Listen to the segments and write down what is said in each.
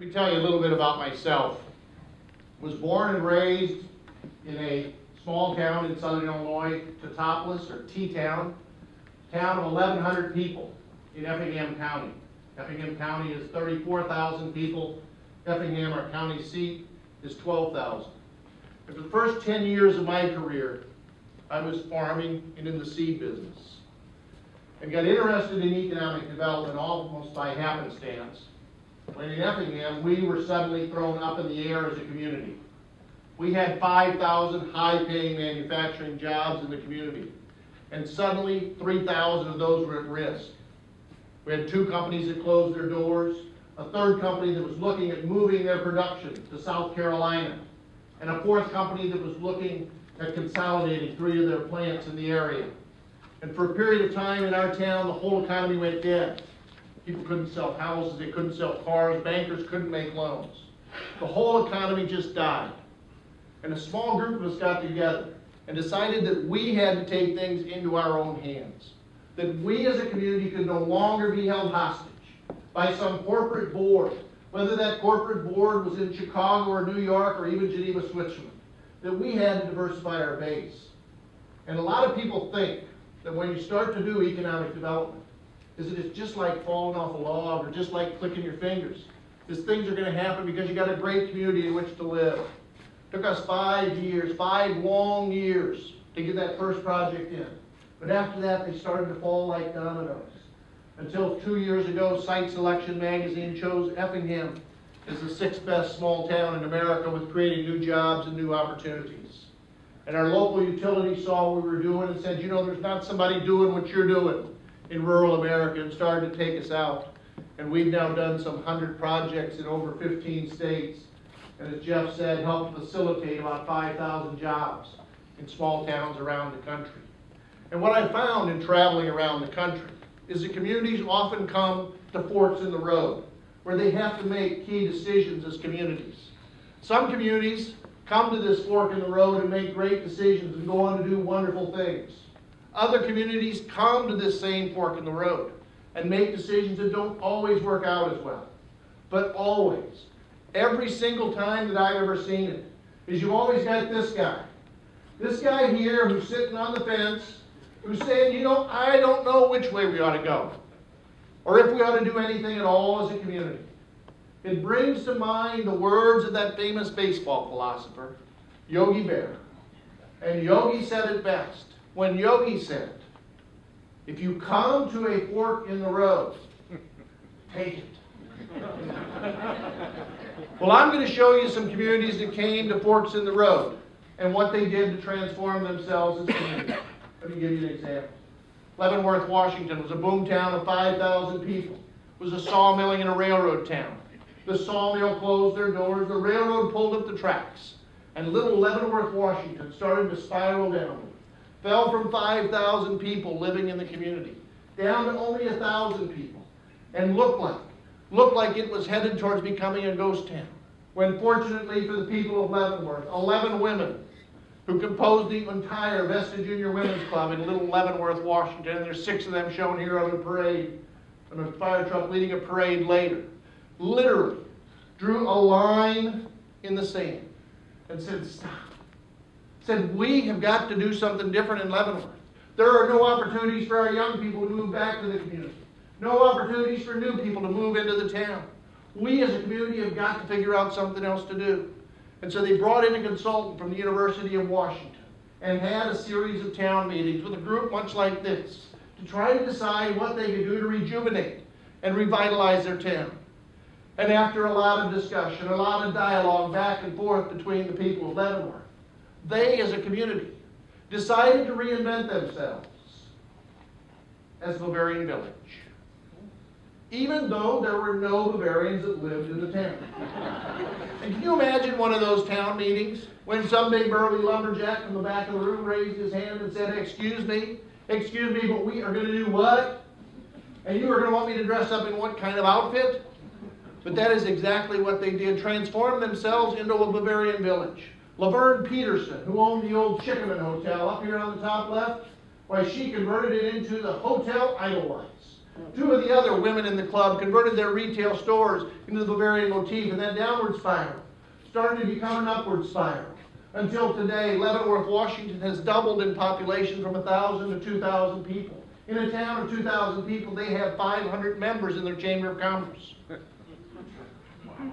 Let me tell you a little bit about myself. Was born and raised in a small town in southern Illinois, Totopolis, or T-Town, town of 1,100 people in Effingham County. Effingham County is 34,000 people. Effingham, our county seat, is 12,000. And for the first 10 years of my career, I was farming and in the seed business, and got interested in economic development almost by happenstance, when in Effingham we were suddenly thrown up in the air as a community. We had 5,000 high-paying manufacturing jobs in the community, and suddenly 3,000 of those were at risk. We had 2 companies that closed their doors, a 3rd company that was looking at moving their production to South Carolina, and a 4th company that was looking at consolidating 3 of their plants in the area. And for a period of time in our town, the whole economy went dead. People couldn't sell houses, they couldn't sell cars, bankers couldn't make loans. The whole economy just died. And a small group of us got together and decided that we had to take things into our own hands. That we as a community could no longer be held hostage by some corporate board, whether that corporate board was in Chicago or New York or even Geneva, Switzerland. That we had to diversify our base. And a lot of people think that when you start to do economic development, is that it's just like falling off a log or just like clicking your fingers. These things are going to happen because you got a great community in which to live. It took us 5 years, 5 long years to get that first project in. But after that, they started to fall like dominoes. Until 2 years ago, Site Selection magazine chose Effingham as the 6th best small town in America with creating new jobs and new opportunities. And our local utility saw what we were doing and said, you know, there's not somebody doing what you're doing in rural America, and started to take us out. And we've now done some 100 projects in over 15 states. And as Jeff said, helped facilitate about 5,000 jobs in small towns around the country. And what I found in traveling around the country is that communities often come to forks in the road, where they have to make key decisions as communities. Some communities come to this fork in the road and make great decisions and go on to do wonderful things. Other communities come to this same fork in the road and make decisions that don't always work out as well. But always, every single time that I've ever seen it, is you've always got this guy. This guy here who's sitting on the fence, who's saying, you know, I don't know which way we ought to go, or if we ought to do anything at all as a community. It brings to mind the words of that famous baseball philosopher, Yogi Berra. And Yogi said it best when Yogi said, if you come to a fork in the road, take it. Well, I'm going to show you some communities that came to forks in the road and what they did to transform themselves as communities. Let me give you an example. Leavenworth, Washington was a boomtown of 5,000 people. It was a sawmilling and a railroad town. The sawmill closed their doors, the railroad pulled up the tracks, and little Leavenworth, Washington started to spiral downward. Fell from 5,000 people living in the community down to only 1,000 people, and looked like it was headed towards becoming a ghost town. When fortunately for the people of Leavenworth, 11 women who composed the entire Vesta Junior Women's Club in little Leavenworth, Washington, and there's 6 of them shown here on the parade, on a fire truck leading a parade later, literally drew a line in the sand and said, stop. Said, we have got to do something different in Leavenworth. There are no opportunities for our young people to move back to the community. No opportunities for new people to move into the town. We as a community have got to figure out something else to do. And so they brought in a consultant from the University of Washington and had a series of town meetings with a group much like this to try to decide what they could do to rejuvenate and revitalize their town. And after a lot of discussion, a lot of dialogue back and forth between the people of Leavenworth, they as a community decided to reinvent themselves as Bavarian Village, even though there were no Bavarians that lived in the town. And can you imagine one of those town meetings when some big burly lumberjack from the back of the room raised his hand and said, excuse me, but we are going to do what? And you are going to want me to dress up in what kind of outfit? But that is exactly what they did, transform themselves into a Bavarian village. Laverne Peterson, who owned the old Chickaman Hotel up here on the top left, why, she converted it into the Hotel Edelweiss. Two of the other women in the club converted their retail stores into the Bavarian motif, and that downward spiral started to become an upward spiral. Until today, Leavenworth, Washington has doubled in population from 1,000 to 2,000 people. In a town of 2,000 people, they have 500 members in their Chamber of Commerce.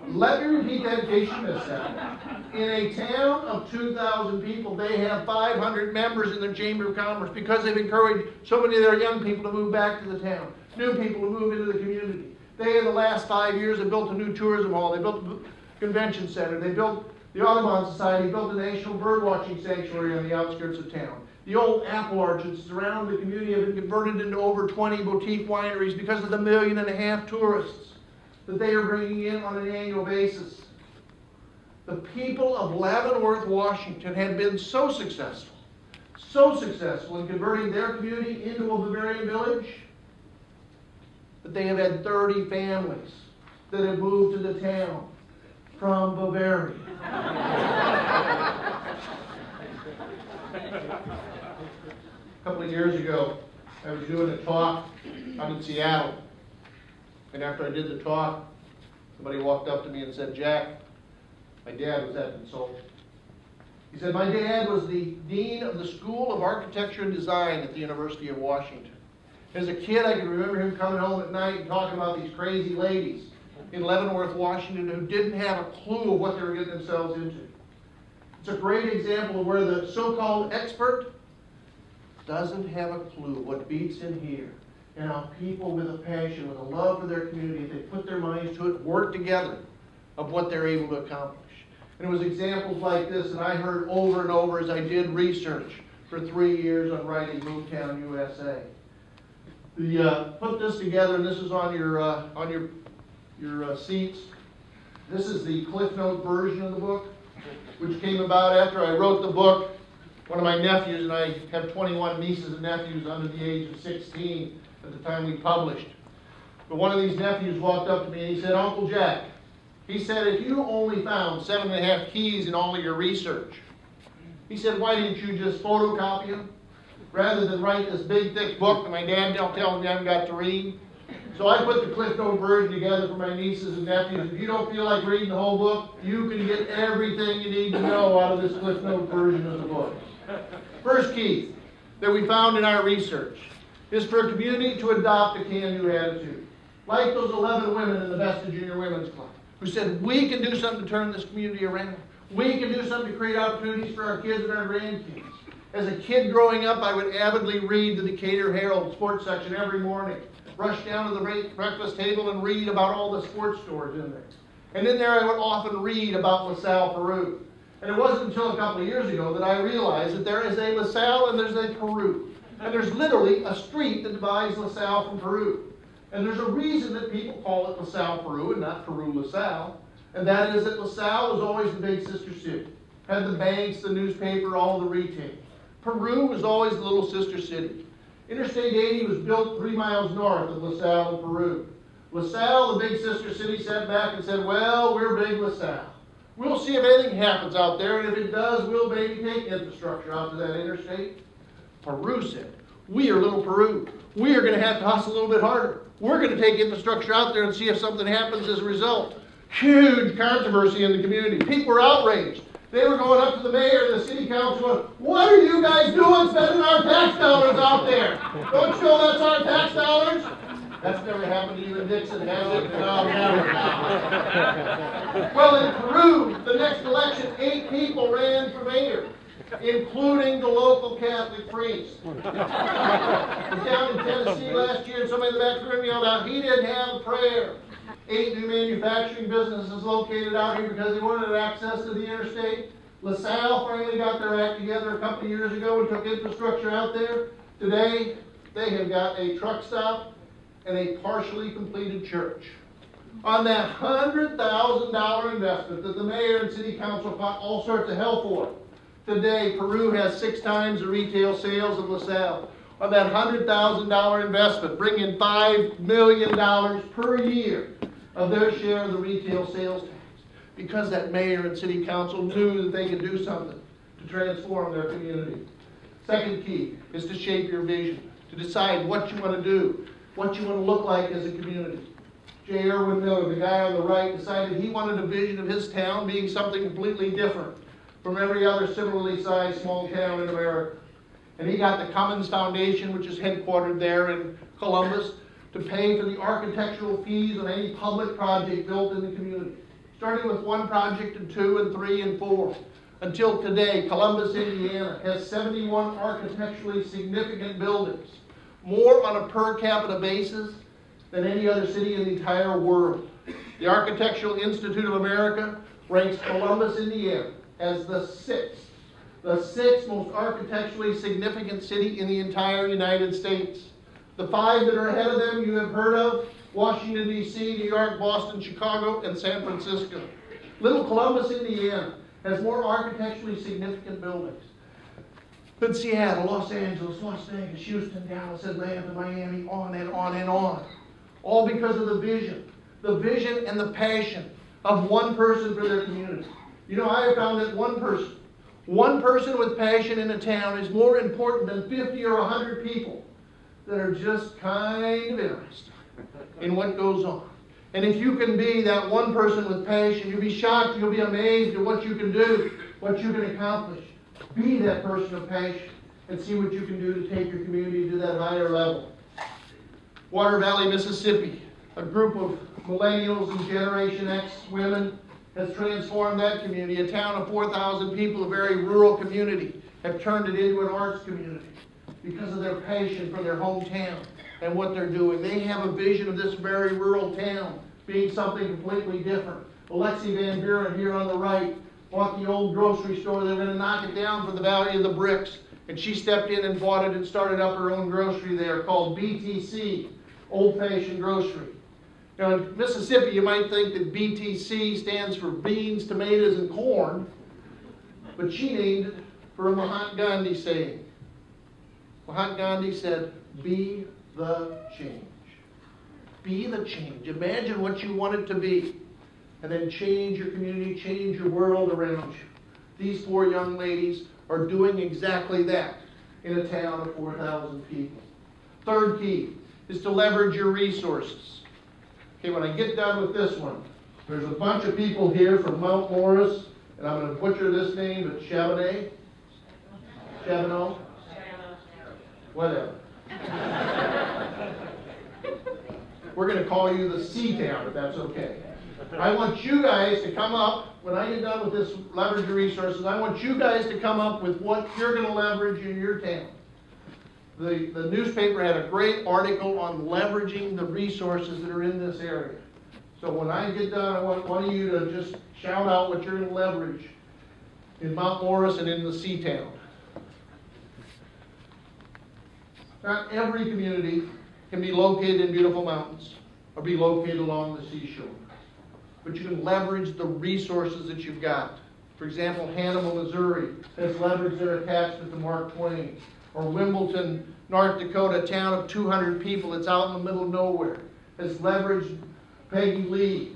Let me repeat that in case you missed that. In a town of 2,000 people, they have 500 members in their Chamber of Commerce because they've encouraged so many of their young people to move back to the town, new people to move into the community. They, in the last 5 years, have built a new tourism hall. They built a convention center. They built the Audubon Society, built a national bird watching sanctuary on the outskirts of town. The old apple orchards surrounding the community have been converted into over 20 boutique wineries because of the 1.5 million tourists that they are bringing in on an annual basis. The people of Leavenworth, Washington have been so successful in converting their community into a Bavarian village that they have had 30 families that have moved to the town from Bavaria. A couple of years ago, I was doing a talk out in Seattle. And after I did the talk, somebody walked up to me and said, "Jack, my dad was that consultant." He said, "My dad was the dean of the School of Architecture and Design at the University of Washington. As a kid, I can remember him coming home at night and talking about these crazy ladies in Leavenworth, Washington, who didn't have a clue of what they were getting themselves into." It's a great example of where the so-called expert doesn't have a clue what beats in here. And how people with a passion, with a love for their community, if they put their minds to it, work together of what they're able to accomplish. And it was examples like this that I heard over and over as I did research for 3 years on writing Boomtown, USA. Put this together, and this is on your seats. This is the Cliff Note version of the book, which came about after I wrote the book. One of my nephews, and I have 21 nieces and nephews under the age of 16 at the time we published. But one of these nephews walked up to me and he said, "Uncle Jack," he said, "if you only found 7.5 keys in all of your research," he said, "why didn't you just photocopy them rather than write this big thick book that my dad don't tell me I haven't got to read?" So I put the Cliff Note version together for my nieces and nephews. If you don't feel like reading the whole book, you can get everything you need to know out of this Cliff Note version of the book. First key that we found in our research is for a community to adopt a can-do attitude. Like those 11 women in the Vesta Junior Women's Club who said, "We can do something to turn this community around. We can do something to create opportunities for our kids and our grandkids." As a kid growing up, I would avidly read the Decatur Herald sports section every morning. Rush down to the breakfast table and read about all the sports stores in there. And in there I would often read about LaSalle, Peru. And it wasn't until a couple of years ago that I realized that there is a LaSalle and there's a Peru. And there's literally a street that divides LaSalle from Peru. And there's a reason that people call it LaSalle, Peru, and not Peru, LaSalle. And that is that LaSalle was always the big sister city. Had the banks, the newspaper, all the retail. Peru was always the little sister city. Interstate 80 was built 3 miles north of LaSalle in Peru. LaSalle, the big sister city, sat back and said, "Well, we're big LaSalle. We'll see if anything happens out there, and if it does, we'll maybe take infrastructure out to that interstate." Peru said, "We are little Peru. We are going to have to hustle a little bit harder. We're going to take infrastructure out there and see if something happens as a result." Huge controversy in the community. People were outraged. They were going up to the mayor and the city council going, "What are you guys doing spending our tax dollars out there? Don't you know that's our tax dollars?" That's never happened to you in Dixon, has it? No, never. Well, in Peru, the next election, 8 people ran for mayor, including the local Catholic priest. Down in Tennessee last year, somebody in the back room yelled out, "He didn't have a prayer." 8 new manufacturing businesses located out here because they wanted access to the interstate. LaSalle finally got their act together a couple of years ago and took infrastructure out there. Today, they have got a truck stop and a partially completed church. On that $100,000 investment that the mayor and city council fought all sorts of hell for, today Peru has 6 times the retail sales of LaSalle. On that $100,000 investment, bring in $5 million per year of their share of the retail sales tax, because that mayor and city council knew that they could do something to transform their community. Second key is to shape your vision, to decide what you want to do. what you want to look like as a community. J. Irwin Miller, the guy on the right, decided he wanted a vision of his town being something completely different from every other similarly sized small town in America. And he got the Cummins Foundation, which is headquartered there in Columbus, to pay for the architectural fees on any public project built in the community. Starting with 1 project and 2 and 3 and 4. Until today, Columbus, Indiana has 71 architecturally significant buildings, more on a per capita basis than any other city in the entire world. The Architectural Institute of America ranks Columbus, Indiana as the sixth most architecturally significant city in the entire United States. The 5 that are ahead of them you have heard of: Washington, D.C., New York, Boston, Chicago, and San Francisco. Little Columbus, Indiana has more architecturally significant buildings than Seattle, Los Angeles, Las Vegas, Houston, Dallas, Atlanta, Miami, on and on and on. All because of the vision and the passion of one person for their community. You know, I have found that one person with passion in a town is more important than 50 or 100 people that are just kind of interested in what goes on. And if you can be that one person with passion, you'll be shocked, you'll be amazed at what you can do, what you can accomplish. Be that person of passion and see what you can do to take your community to that higher level. Water Valley, Mississippi, a group of millennials and Generation X women has transformed that community. A town of 4,000 people, a very rural community, have turned it into an arts community because of their passion for their hometown and what they're doing. They have a vision of this very rural town being something completely different. Alexi Van Buren here on the right bought the old grocery store. They were going to knock it down for the value of the bricks. And she stepped in and bought it and started up her own grocery there called BTC, Old Fashioned Grocery. Now in Mississippi, you might think that BTC stands for beans, tomatoes, and corn, but she named it for a Mahatma Gandhi saying. Mahatma Gandhi said, "Be the change." Be the change. Imagine what you want it to be, and then change your community, change your world around you. These 4 young ladies are doing exactly that in a town of 4,000 people. Third key is to leverage your resources. Okay, when I get done with this one, there's a bunch of people here from Mount Morris, and I'm going to butcher this name, but Chabanais? Chabonneau? Whatever. We're going to call you the C-Town, if that's okay. I want you guys to come up, when I get done with this leverage your resources, I want you guys to come up with what you're going to leverage in your town. The newspaper had a great article on leveraging the resources that are in this area. So when I get done, I want one of you to just shout out what you're going to leverage in Mount Morris and in the C-Town. Not every community can be located in beautiful mountains or be located along the seashore. But you can leverage the resources that you've got. For example, Hannibal, Missouri has leveraged their attachment to Mark Twain. Or Wimbledon, North Dakota, a town of 200 people that's out in the middle of nowhere, has leveraged Peggy Lee,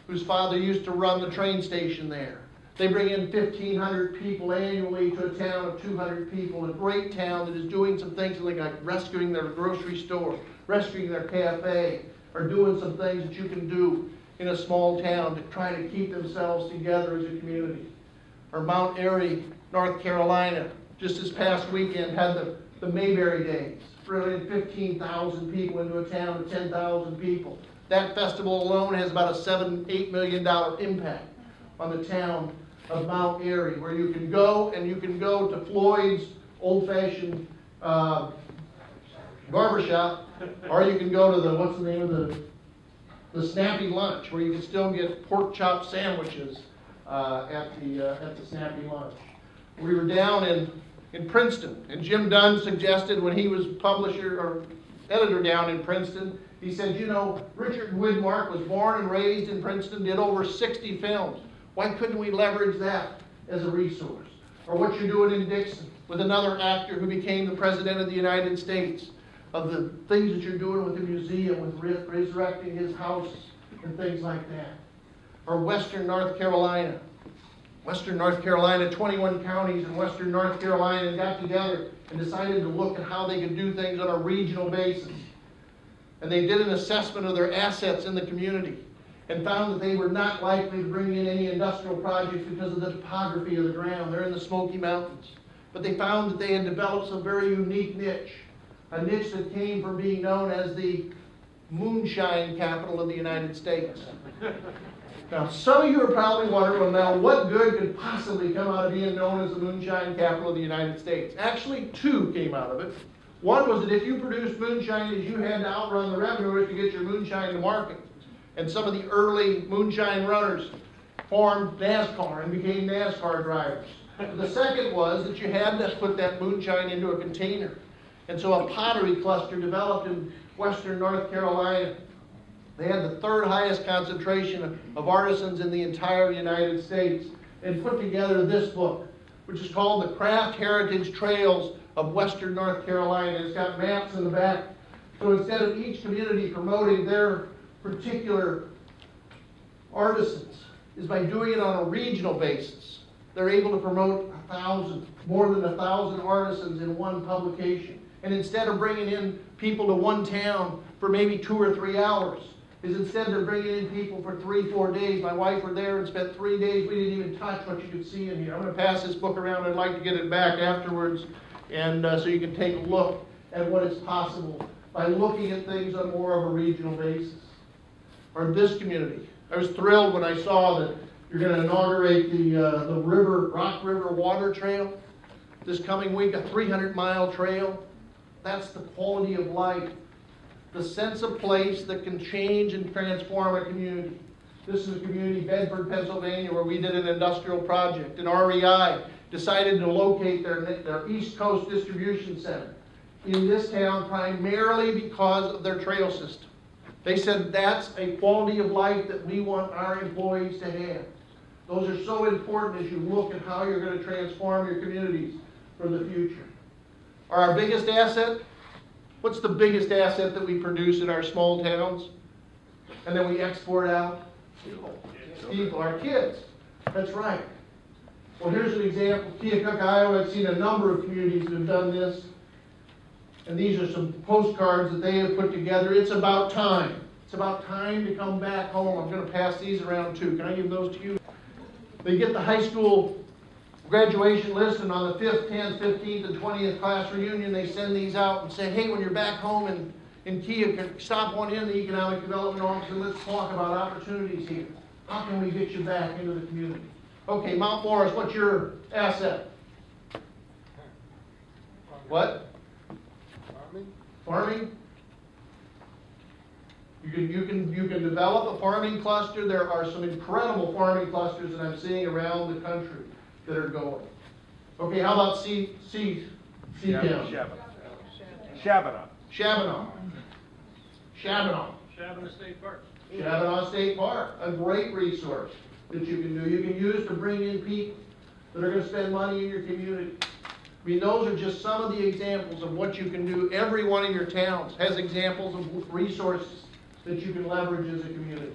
whose father used to run the train station there. They bring in 1,500 people annually to a town of 200 people, a great town that is doing some things like rescuing their grocery store, rescuing their cafe, or doing some things that you can do in a small town to try to keep themselves together as a community. Or Mount Airy, North Carolina, just this past weekend had the Mayberry Days, bringing 15,000 people into a town of 10,000 people. That festival alone has about a $7-8 million impact on the town of Mount Airy, where you can go and you can go to Floyd's old-fashioned barbershop, or you can go to the, what's the name of the Snappy Lunch, where you can still get pork chop sandwiches at the Snappy Lunch. We were down in Princeton, and Jim Dunn suggested when he was publisher or editor down in Princeton, he said, you know, Richard Widmark was born and raised in Princeton, did over 60 films. Why couldn't we leverage that as a resource? Or what you're doing in Dixon with another actor who became the President of the United States, of the things that you're doing with the museum, with resurrecting his house and things like that. Or Western North Carolina. Western North Carolina, 21 counties in Western North Carolina got together and decided to look at how they could do things on a regional basis. and they did an assessment of their assets in the community and found that they were not likely to bring in any industrial projects because of the topography of the ground. They're in the Smoky Mountains. But they found that they had developed some very unique niche, a niche that came from being known as the moonshine capital of the United States. Now, some of you are probably wondering, well, now, what good could possibly come out of being known as the moonshine capital of the United States? Actually, two came out of it. One was that if you produced moonshine, you had to outrun the revenue to get your moonshine to market. And some of the early moonshine runners formed NASCAR and became NASCAR drivers. The second was that you had to put that moonshine into a container. And so a pottery cluster developed in western North Carolina. They had the third highest concentration of artisans in the entire United States, and put together this book, which is called The Craft Heritage Trails of Western North Carolina. It's got maps in the back. So instead of each community promoting their particular artisans, is by doing it on a regional basis. They're able to promote more than 1,000 artisans in one publication. And instead of bringing in people to one town for maybe 2 or 3 hours, is instead of bringing in people for 3-4 days. My wife were there and spent 3 days. We didn't even touch what you could see in here. I'm going to pass this book around. I'd like to get it back afterwards, and so you can take a look at what is possible by looking at things on more of a regional basis. Or this community. I was thrilled when I saw that you're going to inaugurate the Rock River Water Trail this coming week, a 300-mile trail. That's the quality of life, the sense of place that can change and transform a community. This is a community, Bedford, Pennsylvania, where we did an industrial project, and REI decided to locate their East Coast distribution center in this town primarily because of their trail system. They said that's a quality of life that we want our employees to have. Those are so important as you look at how you're going to transform your communities for the future. Our biggest asset? What's the biggest asset that we produce in our small towns and then we export out? People, our kids. That's right. Well, here's an example. Keokuk, Iowa. I've seen a number of communities that have done this. And these are some postcards that they have put together. It's about time. It's about time to come back home. I'm going to pass these around too. Can I give those to you? They get the high school graduation list, and on the 5th, 10th, 15th, and 20th class reunion, they send these out and say, hey, when you're back home in Keokuk, stop on in the Economic Development Office and let's talk about opportunities here. How can we get you back into the community? Okay, Mount Morris, what's your asset? What? Farming? You can develop a farming cluster. There are some incredible farming clusters that I'm seeing around the country that are going. Okay, how about Shabana State Park. Shabana State Park, a great resource that you can do. You can use to bring in people that are going to spend money in your community. I mean, those are just some of the examples of what you can do. Every one of your towns has examples of resources that you can leverage as a community.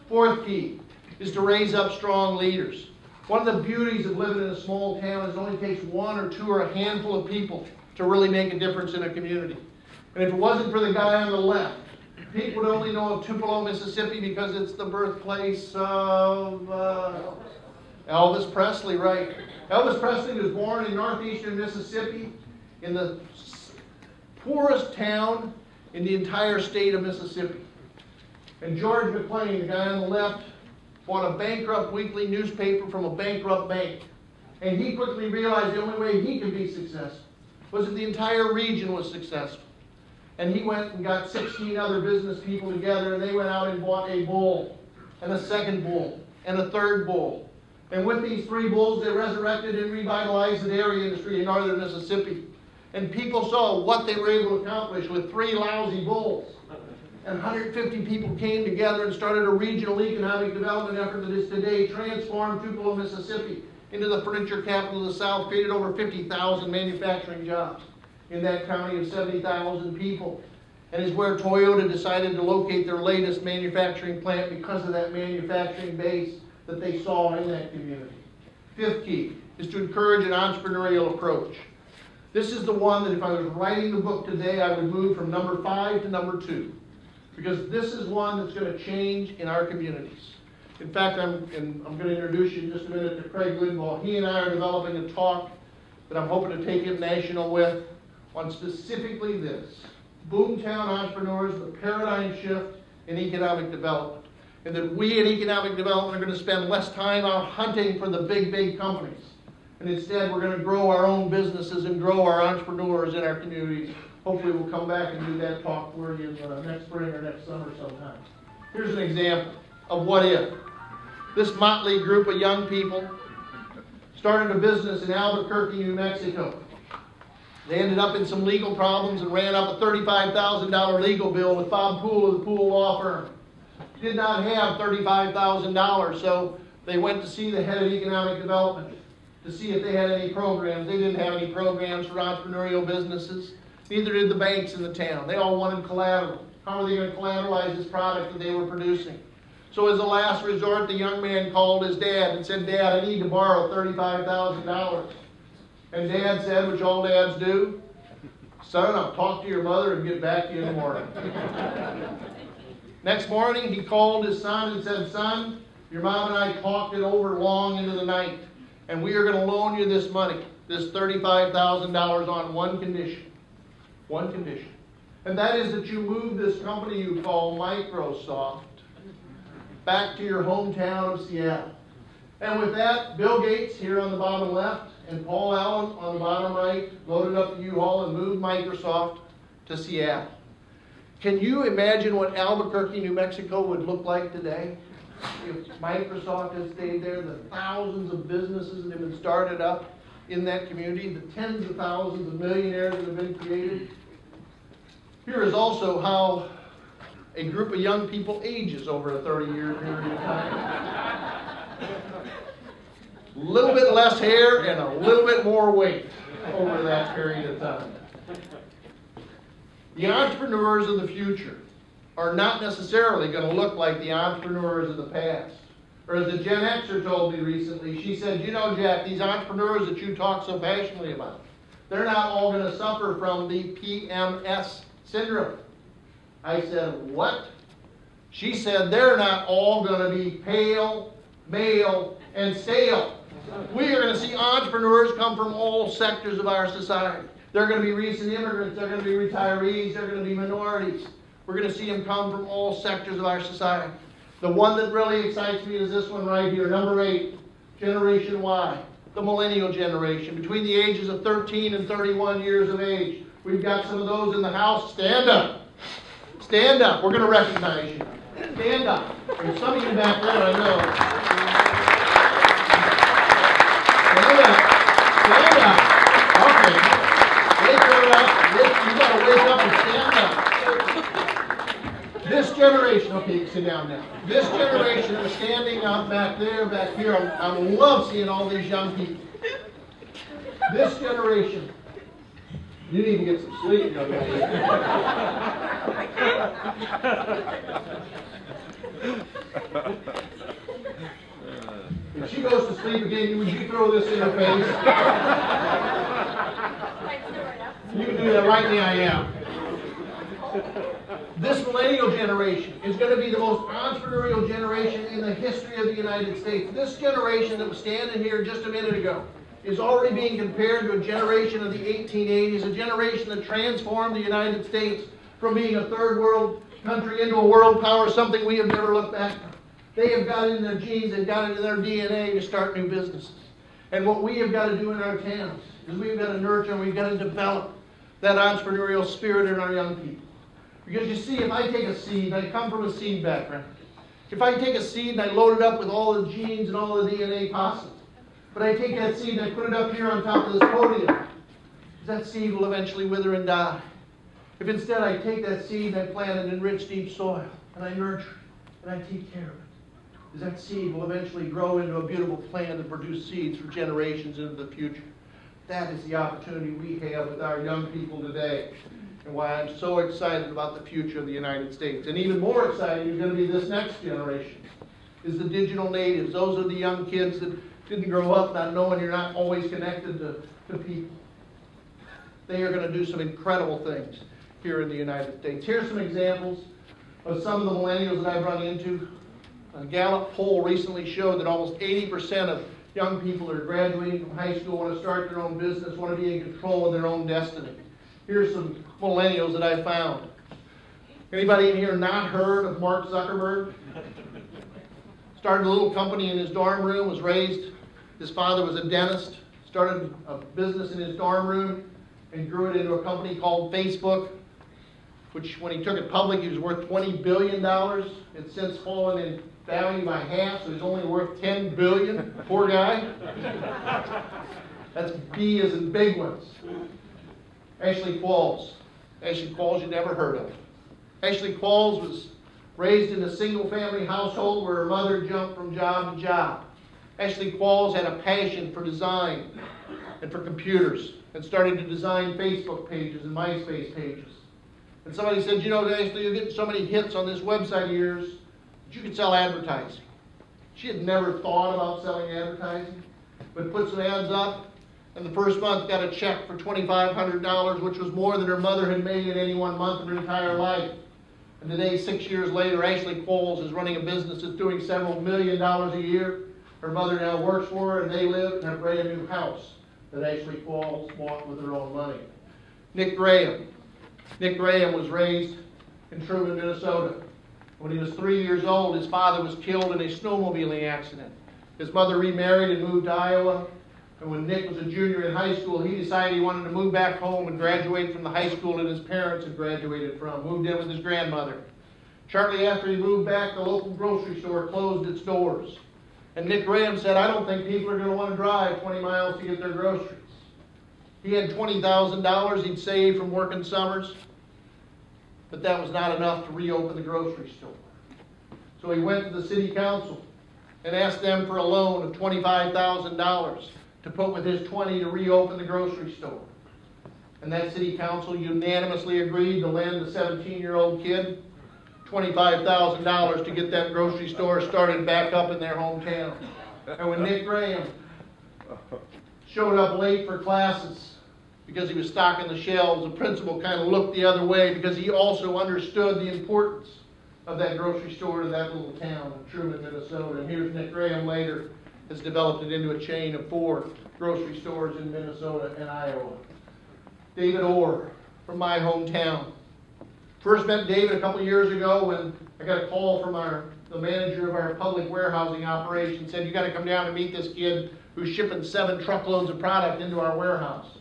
Fourth key is to raise up strong leaders. One of the beauties of living in a small town is it only takes 1 or 2 or a handful of people to really make a difference in a community. And if it wasn't for the guy on the left, people would only know of Tupelo, Mississippi because it's the birthplace of Elvis Presley, right? Elvis Presley was born in northeastern Mississippi in the poorest town in the entire state of Mississippi. And George McLean, the guy on the left, bought a bankrupt weekly newspaper from a bankrupt bank. And he quickly realized the only way he could be successful was if the entire region was successful. And he went and got 16 other business people together, and they went out and bought a bull, and a second bull, and a third bull. And with these 3 bulls, they resurrected and revitalized the dairy industry in northern Mississippi. And people saw what they were able to accomplish with 3 lousy bulls. And 150 people came together and started a regional economic development effort that is today transformed Tupelo, Mississippi into the furniture capital of the South, created over 50,000 manufacturing jobs in that county of 70,000 people. And is where Toyota decided to locate their latest manufacturing plant because of that manufacturing base that they saw in that community. Fifth key is to encourage an entrepreneurial approach. This is the one that if I was writing the book today, I would move from number 5 to number 2. because this is one that's going to change in our communities. In fact, I'm going to introduce you in just a minute to Craig Linvall. He and I are developing a talk that I'm hoping to take him national with on specifically this. Boomtown entrepreneurs, the paradigm shift in economic development. And that we in economic development are going to spend less time out hunting for the big companies. And instead, we're going to grow our own businesses and grow our entrepreneurs in our communities. Hopefully, we'll come back and do that talk for you next spring or next summer sometime. Here's an example of what if. This motley group of young people started a business in Albuquerque, New Mexico. They ended up in some legal problems and ran up a $35,000 legal bill with Bob Poole of the Poole Law Firm. Did not have $35,000, so they went to see the head of economic development to see if they had any programs. They didn't have any programs for entrepreneurial businesses. Neither did the banks in the town. They all wanted collateral. How were they going to collateralize this product that they were producing? So as a last resort, the young man called his dad and said, "Dad, I need to borrow $35,000. And Dad said, which all dads do, "Son, I'll talk to your mother and get back to you in the morning." Next morning, he called his son and said, "Son, your mom and I talked it over long into the night, and we are going to loan you this money, this $35,000 on one condition. One condition. And that is that you move this company you call Microsoft back to your hometown of Seattle." And with that, Bill Gates here on the bottom left and Paul Allen on the bottom right loaded up the U-Haul and moved Microsoft to Seattle. Can you imagine what Albuquerque, New Mexico would look like today if Microsoft had stayed there? The thousands of businesses that have been started up in that community, the tens of thousands of millionaires that have been created. Here is also how a group of young people ages over a 30-year period of time. A little bit less hair and a little bit more weight over that period of time. The entrepreneurs of the future are not necessarily going to look like the entrepreneurs of the past. Or as the Gen Xer told me recently, she said, "You know, Jack, these entrepreneurs that you talk so passionately about, they're not all going to suffer from the PMS syndrome." I said, "What?" She said, "They're not all going to be pale, male, and stale. We are going to see entrepreneurs come from all sectors of our society. They're going to be recent immigrants, they're going to be retirees, they're going to be minorities. We're going to see them come from all sectors of our society." The one that really excites me is this one right here, number 8, Generation Y, the millennial generation, between the ages of 13 and 31 years of age. We've got some of those in the house. Stand up. Stand up. We're going to recognize you. Stand up. There's some of you back there, I know. Stand up. Okay. You got to wake up and stand up. This generation, okay, sit down now. This generation is standing up back there, back here. I love seeing all these young people. This generation, you need to get some sleep, young lady. If she goes to sleep again, would you throw this in her face? You can do that right now, yeah. This millennial generation is going to be the most entrepreneurial generation in the history of the United States. This generation that was standing here just a minute ago is already being compared to a generation of the 1880s, a generation that transformed the United States from being a third world country into a world power, something we have never looked back on. They have got it in their genes, they've got it in their DNA to start new businesses. And what we have got to do in our towns is we've got to nurture and we've got to develop that entrepreneurial spirit in our young people. Because you see, if I take a seed, I come from a seed background. If I take a seed and I load it up with all the genes and all the DNA possible, but I take that seed and I put it up here on top of this podium, that seed will eventually wither and die. If instead I take that seed and I plant it in rich, deep soil, and I nurture it, and I take care of it, that seed will eventually grow into a beautiful plant and produce seeds for generations into the future. That is the opportunity we have with our young people today, and why I'm so excited about the future of the United States. And even more exciting is going to be this next generation, is the digital natives. Those are the young kids that didn't grow up not knowing you're not always connected to people. They are going to do some incredible things here in the United States. Here's some examples of some of the millennials that I've run into. A Gallup poll recently showed that almost 80% of young people that are graduating from high school want to start their own business, want to be in control of their own destiny. Here's some millennials that I found. Anybody in here not heard of Mark Zuckerberg? Started a little company in his dorm room, was raised, his father was a dentist, started a business in his dorm room and grew it into a company called Facebook, which when he took it public, he was worth $20 billion. It's since fallen in value by half, so he's only worth $10 billion. Poor guy. That's B as in big ones. Ashley Qualls. Ashley Qualls you never heard of. Ashley Qualls was raised in a single-family household where her mother jumped from job to job. Ashley Qualls had a passion for design and for computers and started to design Facebook pages and MySpace pages. And somebody said, you know, Ashley, you're getting so many hits on this website of yours that you could sell advertising. She had never thought about selling advertising, but put some ads up, and the first month got a check for $2,500, which was more than her mother had made in any one month of her entire life. And today, 6 years later, Ashley Qualls is running a business that's doing several $1 million a year. Her mother now works for her, and they live in a brand new house that Ashley Qualls bought with her own money. Nick Graham. Nick Graham was raised in Truman, Minnesota. When he was 3 years old, his father was killed in a snowmobiling accident. His mother remarried and moved to Iowa. And when Nick was a junior in high school, he decided he wanted to move back home and graduate from the high school that his parents had graduated from. Moved in with his grandmother. Shortly after he moved back, the local grocery store closed its doors. And Nick Graham said, I don't think people are going to want to drive 20 miles to get their groceries. He had $20,000 he'd saved from working summers, but that was not enough to reopen the grocery store. So he went to the city council and asked them for a loan of $25,000 to put with his 20 to reopen the grocery store. And that city council unanimously agreed to lend the 17-year-old kid $25,000 to get that grocery store started back up in their hometown. And when Nick Graham showed up late for classes because he was stocking the shelves, the principal kind of looked the other way because he also understood the importance of that grocery store to that little town of Truman, Minnesota. And here's Nick Graham later has developed it into a chain of 4 grocery stores in Minnesota and Iowa. David Orr from my hometown. First met David a couple years ago when I got a call from the manager of our public warehousing operation. Said, you got to come down and meet this kid who's shipping 7 truckloads of product into our warehouse.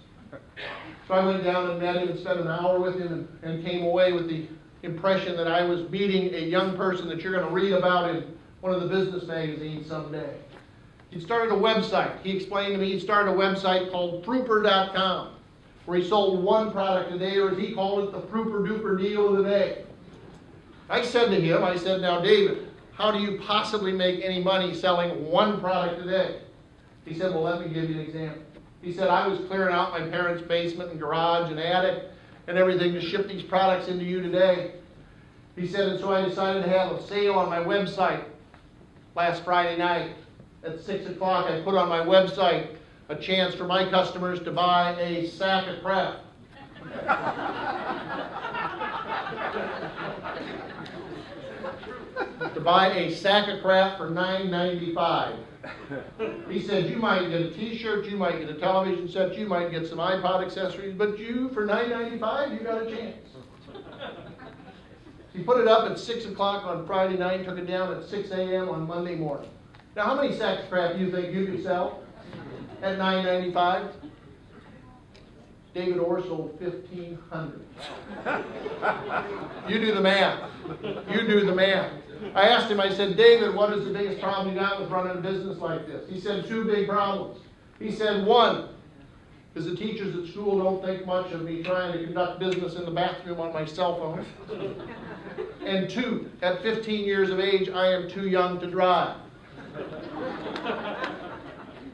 So I went down and met him and spent an hour with him and came away with the impression that I was meeting a young person that you're going to read about in one of the business magazines someday. He started a website. He explained to me he started a website called Prooper.com, where he sold 1 product a day, or as he called it, the Prooper Duper deal of the day. I said to him, I said, now David, how do you possibly make any money selling 1 product a day? He said, well, let me give you an example. He said, I was clearing out my parents' basement and garage and attic and everything to ship these products into you today. He said, and so I decided to have a sale on my website last Friday night. At 6 o'clock, I put on my website a chance for my customers to buy a sack of crap. To buy a sack of crap for $9.95. He said, you might get a t-shirt, you might get a television set, you might get some iPod accessories, but you, for $9.95, you got a chance. He put it up at 6 o'clock on Friday night, took it down at 6 a.m. on Monday morning. Now, how many sacks of crap do you think you could sell at $9.95? David Orr sold 1,500. You do the math. You do the math. I asked him, I said, David, what is the biggest problem you got with running a business like this? He said, 2 big problems. He said, 1 is the teachers at school don't think much of me trying to conduct business in the bathroom on my cell phone. And 2, at 15 years of age, I am too young to drive.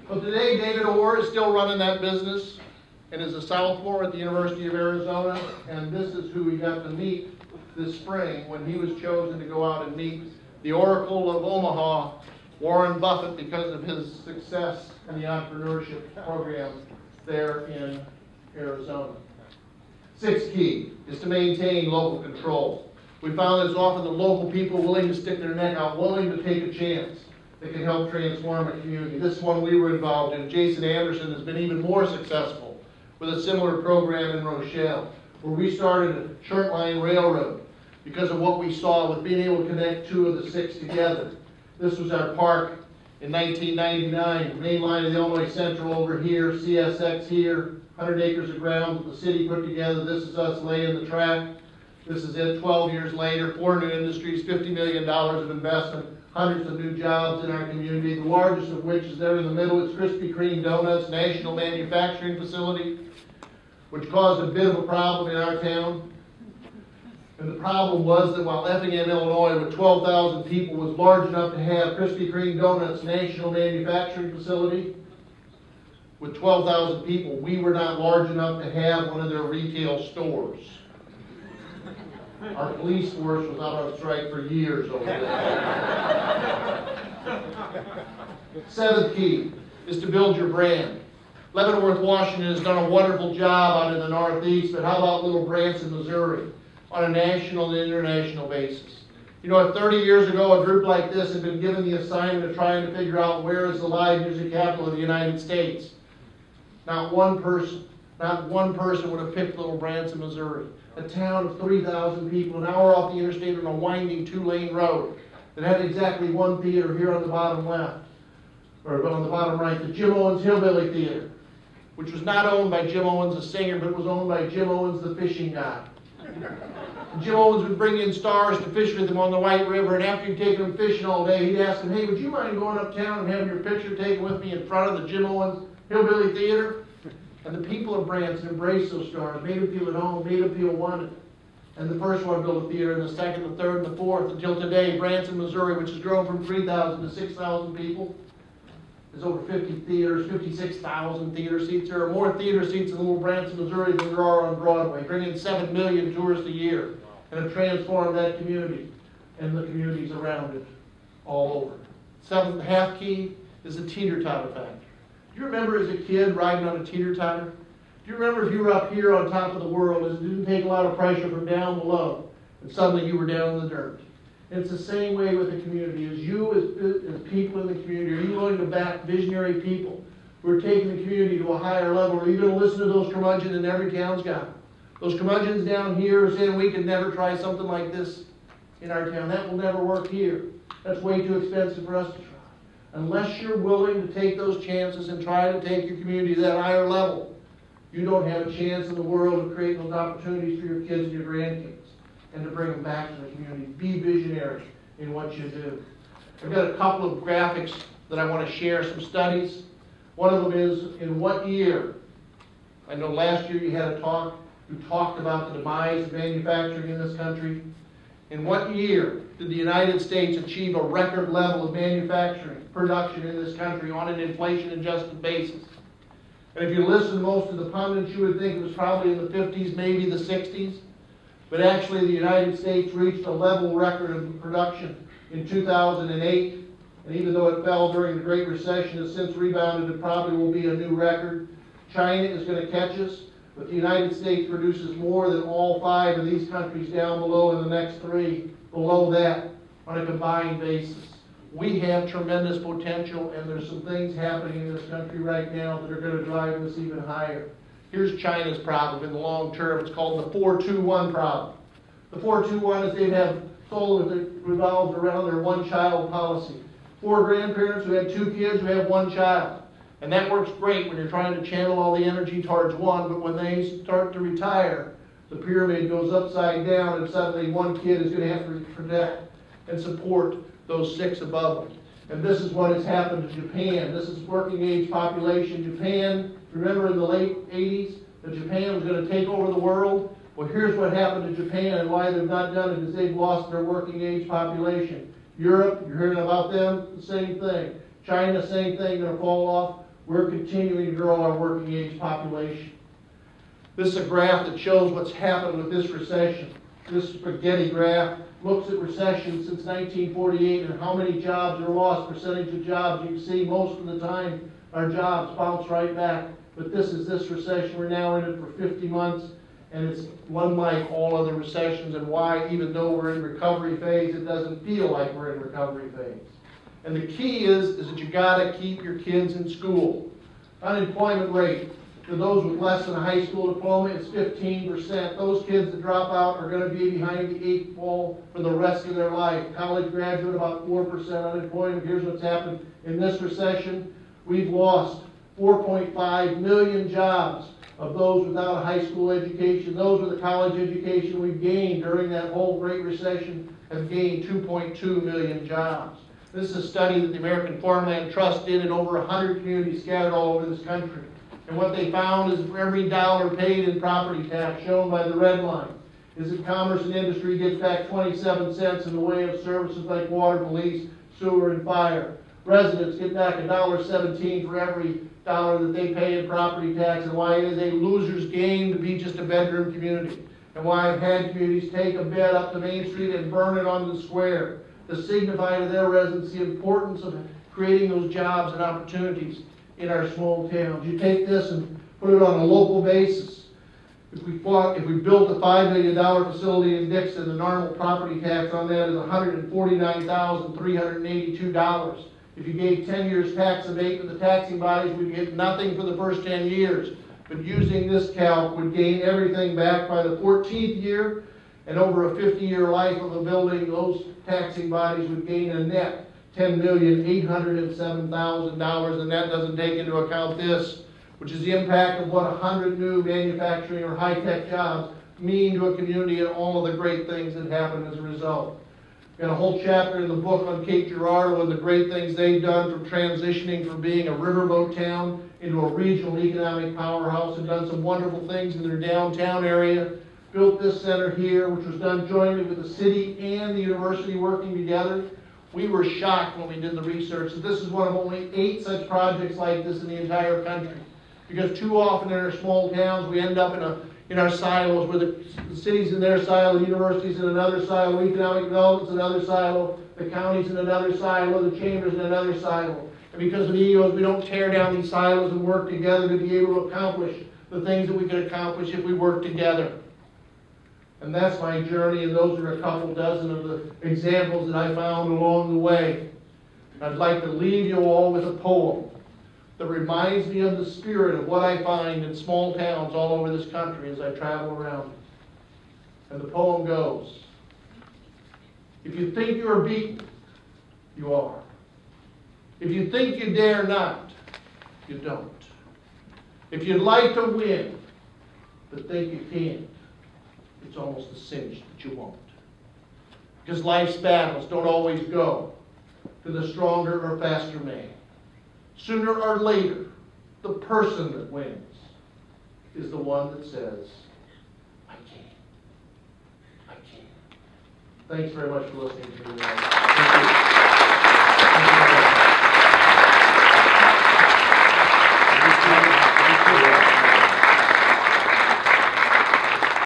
But today, David Orr is still running that business and is a sophomore at the University of Arizona, and this is who he got to meet this spring when he was chosen to go out and meet the Oracle of Omaha, Warren Buffett, because of his success in the entrepreneurship program there in Arizona. 6th key is to maintain local control. We found that it's often the local people willing to stick their neck out, willing to take a chance that can help transform a community. This one we were involved in. Jason Anderson has been even more successful with a similar program in Rochelle, where we started a short line railroad because of what we saw with being able to connect 2 of the 6 together. This was our park in 1999, main line of the Illinois Central over here, CSX here, 100 acres of ground that the city put together. This is us laying the track. This is it 12 years later, 4 new industries, $50 million of investment, hundreds of new jobs in our community, the largest of which is there in the middle. It's Krispy Kreme Donuts, national manufacturing facility, which caused a bit of a problem in our town. And the problem was that while Effingham, Illinois, with 12,000 people, was large enough to have Krispy Kreme Donuts national manufacturing facility, with 12,000 people, we were not large enough to have one of their retail stores. Our police force was out on strike for years over that. 7th key is to build your brand. Leavenworth, Washington has done a wonderful job out in the Northeast, but how about little Branson, Missouri, on a national and international basis? You know, if 30 years ago a group like this had been given the assignment of trying to figure out where is the live music capital of the United States, not one person would have picked little Branson, Missouri, a town of 3,000 people, an hour off the interstate on a winding 2-lane road that had exactly one theater here on the bottom left, or on the bottom right, the Jim Owens Hillbilly Theater, which was not owned by Jim Owens, the singer, but was owned by Jim Owens, the fishing guy. And Jim Owens would bring in stars to fish with him on the White River, and after he'd taken them fishing all day, he'd ask them, hey, would you mind going uptown and having your picture taken with me in front of the Jim Owens Hillbilly Theater? And the people of Branson embraced those stars, made them feel at home, made them feel wanted. And the first one built a theater, and the second, the third, and the fourth, until today, Branson, Missouri, which has grown from 3,000 to 6,000 people, is over 50 theaters, 56,000 theater seats. There are more theater seats in Little Branson, Missouri than there are on Broadway, bringing 7 million tourists a year, and have transformed that community and the communities around it all over. 7th half key is the teeter-totter factor. Do you remember as a kid riding on a teeter-totter? Do you remember if you were up here on top of the world, it didn't take a lot of pressure from down below, and suddenly you were down in the dirt? And it's the same way with the community. As you, as people in the community, are you willing to back visionary people who are taking the community to a higher level? Are you going to listen to those curmudgeons in every town's got? Those curmudgeons down here are saying we could never try something like this in our town. That will never work here. That's way too expensive for us to try. Unless you're willing to take those chances and try to take your community to that higher level, you don't have a chance in the world of creating those opportunities for your kids and your grandkids and to bring them back to the community. Be visionary in what you do. I've got a couple of graphics that I want to share, some studies. One of them is, in what year? I know last year you had a talk, you talked about the demise of manufacturing in this country. In what year did the United States achieve a record level of manufacturing production in this country on an inflation-adjusted basis? And if you listen to most of the pundits, you would think it was probably in the 50s, maybe the 60s. But actually, the United States reached a level record of production in 2008. And even though it fell during the Great Recession, has since rebounded, it probably will be a new record. China is going to catch us, but the United States produces more than all 5 of these countries down below and the next 3 below that on a combined basis. We have tremendous potential, and there's some things happening in this country right now that are going to drive us even higher. Here's China's problem in the long term. It's called the 4-2-1 problem. The 4-2-1 is they have sold that revolves around their one-child policy. 4 grandparents who had 2 kids who have 1 child. And that works great when you're trying to channel all the energy towards one, but when they start to retire, the pyramid goes upside down, and suddenly 1 kid is going to have to protect and support those 6 above them. And this is what has happened to Japan. This is working age population. Japan, remember in the late 80s, that Japan was going to take over the world? Well, here's what happened to Japan and why they've not done it, is they've lost their working age population. Europe, you're hearing about them, the same thing. China, same thing, going to fall off. We're continuing to grow our working age population. This is a graph that shows what's happened with this recession. This spaghetti graph looks at recession since 1948 and how many jobs are lost, percentage of jobs. You can see most of the time our jobs bounce right back. But this is this recession. We're now in it for 50 months. and it's unlike all other recessions, and why, even though we're in recovery phase, it doesn't feel like we're in recovery phase. And the key is that you gotta keep your kids in school. Unemployment rate for those with less than a high school diploma is 15%. Those kids that drop out are gonna be behind the 8 ball for the rest of their life. College graduate, about 4% unemployment. Here's what's happened in this recession. We've lost 4.5 million jobs of those without a high school education. Those with a college education we've gained during that whole Great Recession have gained 2.2 million jobs. This is a study that the American Farmland Trust did in over 100 communities scattered all over this country. And what they found is for every dollar paid in property tax, shown by the red line, is that commerce and industry gets back 27 cents in the way of services like water, police, sewer, and fire. Residents get back $1.17 for every dollar that they pay in property tax, and why it is a loser's game to be just a bedroom community. And why I've had communities take a bed up the Main Street and burn it on the square to signify to their residents the importance of creating those jobs and opportunities in our small towns. You take this and put it on a local basis. If we built a $5 million facility in Dixon, the normal property tax on that is $149,382. If you gave 10 years tax abatement, the taxing bodies would get nothing for the first 10 years. But using this calc would gain everything back by the 14th year, and over a 50-year life of a building, those taxing bodies would gain a net $10,807,000, and that doesn't take into account this, which is the impact of what 100 new manufacturing or high-tech jobs mean to a community and all of the great things that happen as a result. We've got a whole chapter in the book on Cape Girardeau and the great things they've done from transitioning from being a riverboat town into a regional economic powerhouse, and done some wonderful things in their downtown area. Built this center here, which was done jointly with the city and the university working together. We were shocked when we did the research that this is one of only 8 such projects like this in the entire country. Because too often in our small towns, we end up in our silos, where the city's in their silo, the university's in another silo, economic development's in another silo, the county's in another silo, the chamber's in another silo. And because of egos, we don't tear down these silos and work together to be able to accomplish the things that we could accomplish if we work together. And that's my journey, and those are a couple dozen of the examples that I found along the way. I'd like to leave you all with a poem that reminds me of the spirit of what I find in small towns all over this country as I travel around. And the poem goes, if you think you are beaten, you are. If you think you dare not, you don't. If you'd like to win, but think you can't, it's almost a cinch that you won't. Because life's battles don't always go to the stronger or faster man. Sooner or later, the person that wins is the one that says, I can't. I can't. Thanks very much for listening to me. Thank you.